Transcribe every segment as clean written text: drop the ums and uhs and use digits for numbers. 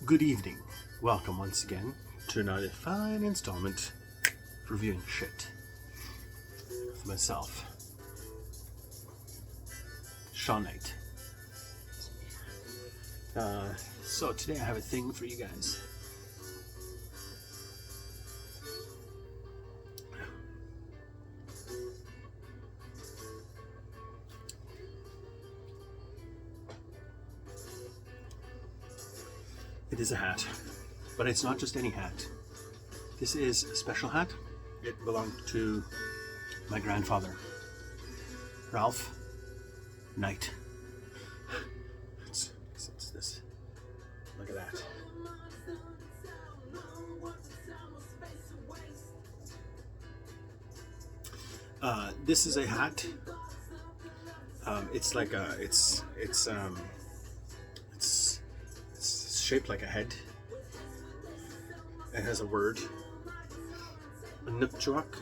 Good evening. Welcome once again to another fine installment of reviewing shit with myself, Sean Knight. So today I have a thing for you guys. It is a hat, but it's not just any hat. This is a special hat. It belonged to my grandfather, Ralph Knight. It's this. Look at that. This is a hat. It's like a it's shaped like a head. It has a word, a nupchuak.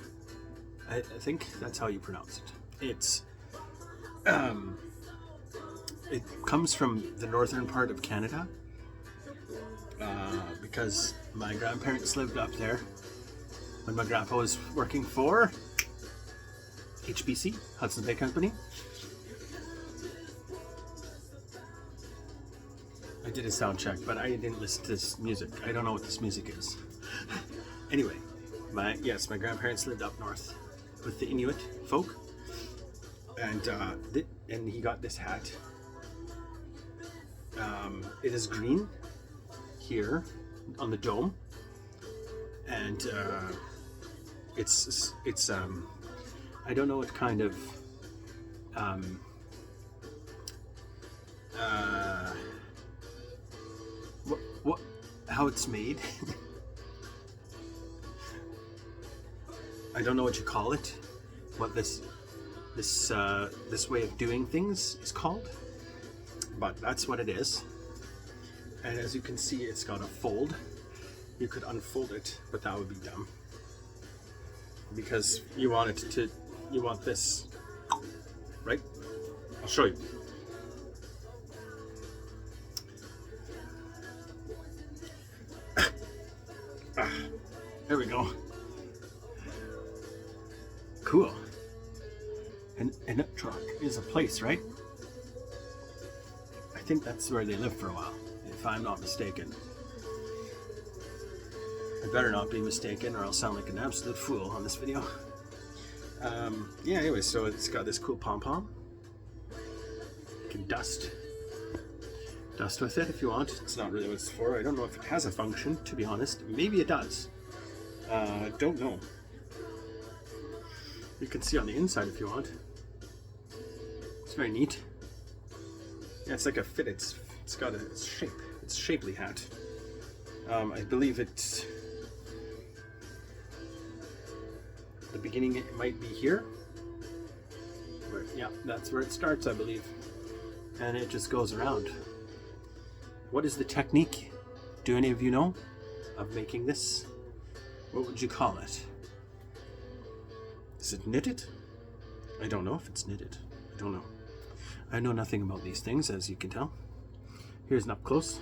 I think that's how you pronounce it. It comes from the northern part of Canada because my grandparents lived up there when my grandpa was working for HBC, Hudson's Bay Company. I did a sound check, but I didn't listen to this music. I don't know what this music is. Anyway, my grandparents lived up north with the Inuit folk, and he got this hat. It is green here on the dome, and it's I don't know what kind of how it's made. I don't know what you call it, what this way of doing things is called, but that's what it is. And as you can see, it's got a fold. You could unfold it, but that would be dumb because you want this, right? I'll show you. There we go. Cool. And a truck is a place, right? I think that's where they lived for a while, if I'm not mistaken. I better not be mistaken or I'll sound like an absolute fool on this video. Anyway, so it's got this cool pom-pom. You can dust with it if you want. It's not really what it's for. I don't know if it has a function, to be honest. Maybe it does. Don't know. You can see on the inside if you want. It's very neat. Yeah, it's like a fit. It's got a shape. It's a shapely hat. I believe it's the beginning. It might be here. Yeah, that's where it starts, I believe, and it just goes around. What is the technique? Do any of you know of making this? What would you call it? Is it knitted? I don't know if it's knitted. I don't know. I know nothing about these things, as you can tell. Here's an up close.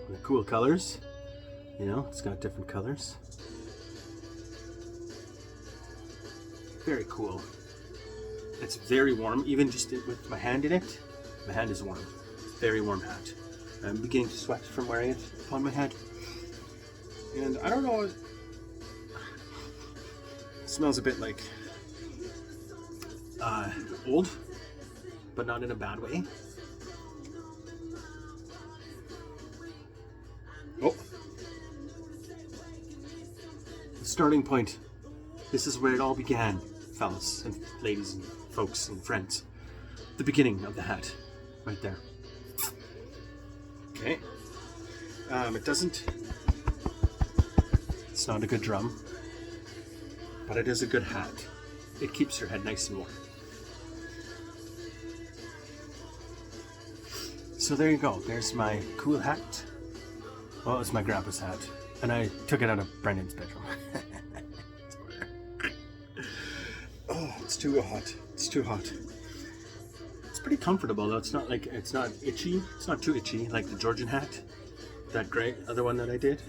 And the cool colors. You know, it's got different colors. Very cool. It's very warm, even just with my hand in it. My hand is warm. Very warm hat. I'm beginning to sweat from wearing it upon my head. And I don't know, it smells a bit like old, but not in a bad way. Oh. The starting point. This is where it all began, fellas and ladies and folks and friends. The beginning of the hat. Right there. Okay. It's not a good drum, but it is a good hat. It keeps your head nice and warm. So there you go. There's my cool hat. Well, it was my grandpa's hat, and I took it out of Brendan's bedroom. Oh, it's too hot. It's too hot. It's pretty comfortable though. It's not like, it's not itchy. It's not too itchy like the Georgian hat. That great other one that I did,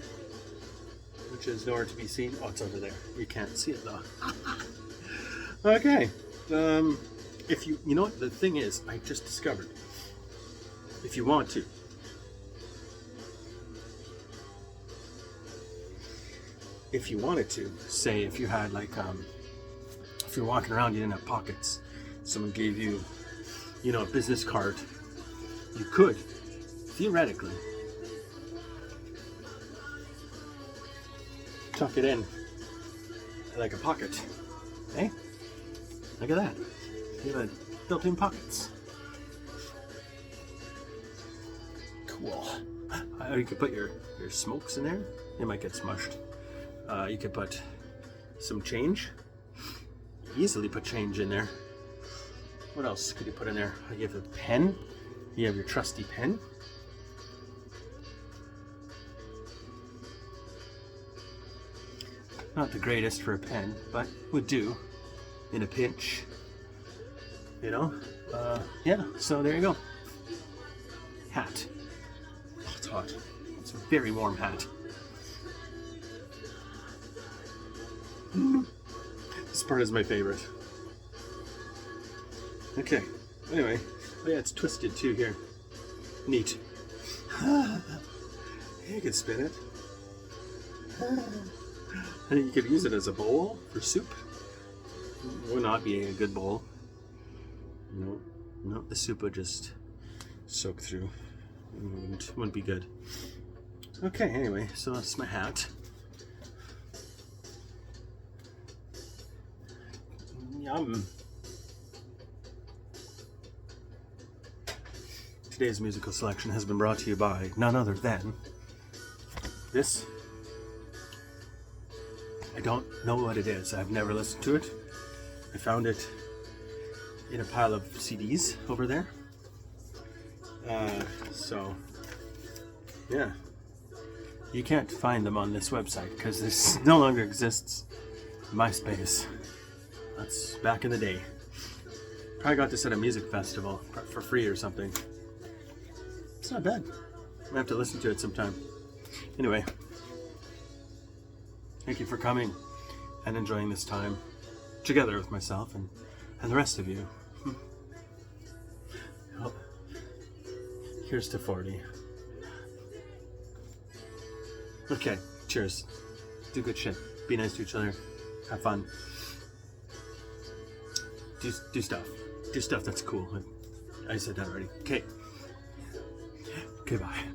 which is nowhere to be seen. Oh, it's over there. You can't see it though. Okay. If you know what the thing is, I just discovered. If you want to, if you wanted to, say if you had like, if you're walking around, you didn't have pockets, someone gave you, you know, a business card, you could, theoretically, tuck it in like a pocket. Hey, look at that. You have built-in pockets. Cool. You could put your smokes in there. They might get smushed. You could put some change. Easily put change in there. What else could you put in there? You have a pen. You have your trusty pen. Not the greatest for a pen, but would do in a pinch. You know? Yeah, so there you go. Hat. Oh, it's hot. It's a very warm hat. This part is my favorite. Okay, anyway. Oh yeah, it's twisted too here. Neat. You could spin it. And you could use it as a bowl for soup. It would not be a good bowl. No, the soup would just soak through. It wouldn't be good. Okay, anyway, so that's my hat. Yum. Today's musical selection has been brought to you by none other than this. I don't know what it is. I've never listened to it. I found it in a pile of CDs over there. So, yeah. You can't find them on this website because this no longer exists. MySpace. That's back in the day. Probably got this at a music festival for free or something. It's not bad. I have to listen to it sometime. Anyway. Thank you for coming and enjoying this time together with myself and the rest of you. Well, here's to 40. Okay, cheers. Do good shit. Be nice to each other. Have fun. Do stuff. Do stuff that's cool. I said that already. Okay. Goodbye.